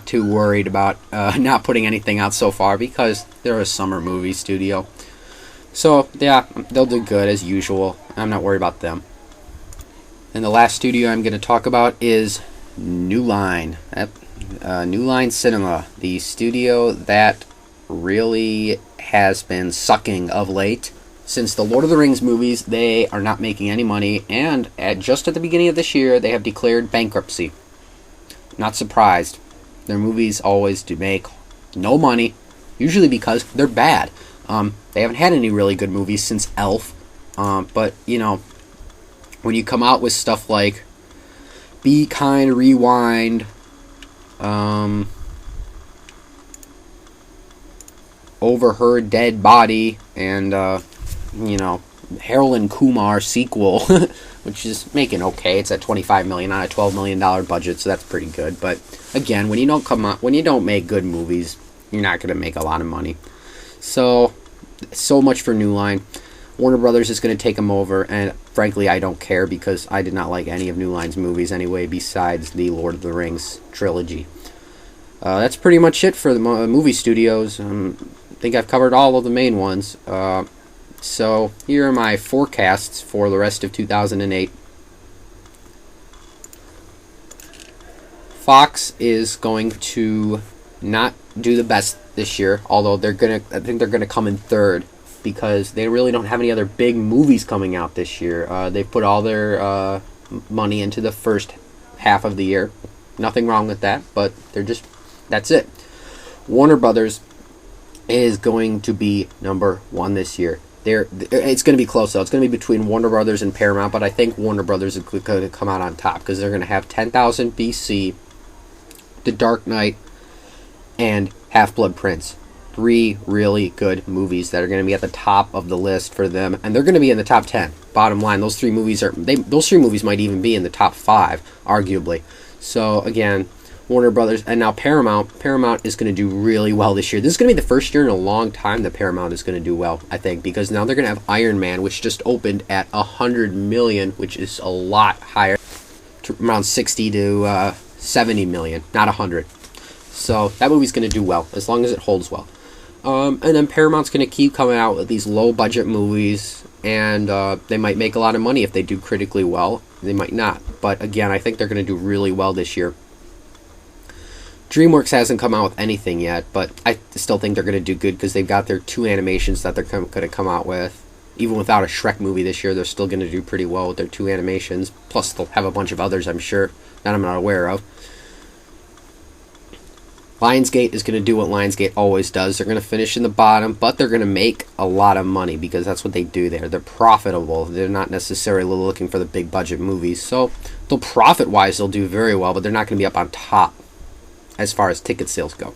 not too worried about not putting anything out so far because they're a summer movie studio. So, yeah, they'll do good as usual. I'm not worried about them. And the last studio I'm going to talk about is New Line. New Line Cinema, the studio that really has been sucking of late. Since the Lord of the Rings movies, they are not making any money, and just at the beginning of this year, they have declared bankruptcy. Not surprised. Their movies always do make no money, usually because they're bad. They haven't had any really good movies since Elf, but, you know, when you come out with stuff like Be Kind, Rewind, Overheard Dead Body, and, you know, Harold and Kumar sequel, which is making okay. It's at $25 million on a $12 million budget, so that's pretty good. But again, when you don't make good movies, you're not going to make a lot of money. So much for New Line. Warner Brothers is going to take them over, and frankly, I don't care because I did not like any of New Line's movies anyway, besides the Lord of the Rings trilogy. That's pretty much it for the movie studios. I think I've covered all of the main ones. So here are my forecasts for the rest of 2008. Fox is going to not do the best this year, although I think they're gonna come in third because they really don't have any other big movies coming out this year. They've put all their money into the first half of the year. Nothing wrong with that, but that's it. Warner Brothers is going to be number one this year. It's going to be close, though. It's going to be between Warner Brothers and Paramount, but I think Warner Brothers is going to come out on top because they're going to have 10,000 BC, The Dark Knight, and Half-Blood Prince. 3 really good movies that are going to be at the top of the list for them, and they're going to be in the top 10. Bottom line, those three movies might even be in the top 5, arguably. So again, Warner Brothers, and now Paramount is going to do really well this year. This is going to be the first year in a long time that Paramount is going to do well, I think, because now they're going to have Iron Man, which just opened at $100 million, which is a lot higher, around 60 to 70 million, not 100. So that movie's going to do well, as long as it holds well. And then Paramount's going to keep coming out with these low-budget movies, and they might make a lot of money if they do critically well. They might not. But again, I think they're going to do really well this year. DreamWorks hasn't come out with anything yet, but I still think they're going to do good because they've got their 2 animations that they're going to come out with. Even without a Shrek movie this year, they're still going to do pretty well with their 2 animations. Plus, they'll have a bunch of others, I'm sure, that I'm not aware of. Lionsgate is going to do what Lionsgate always does. They're going to finish in the bottom, but they're going to make a lot of money because that's what they do there. They're profitable. They're not necessarily looking for the big budget movies. So, profit-wise, they'll do very well, but they're not going to be up on top as far as ticket sales go.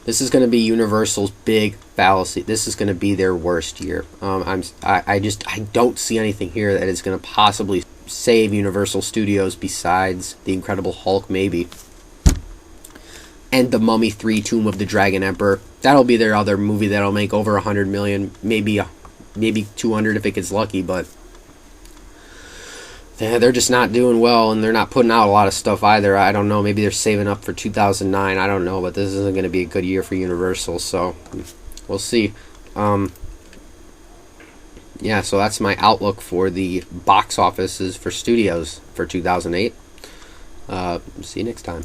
This is going to be Universal's big fallacy. This is going to be their worst year. I don't see anything here that is going to possibly save Universal Studios besides The Incredible Hulk, maybe. And The Mummy 3: Tomb of the Dragon Emperor. That'll be their other movie that'll make over $100 million, maybe 200 if it gets lucky, but they're just not doing well, and they're not putting out a lot of stuff either. I don't know, maybe they're saving up for 2009, I don't know, but this isn't going to be a good year for Universal, so we'll see. Yeah, so that's my outlook for the box offices for studios for 2008. See you next time.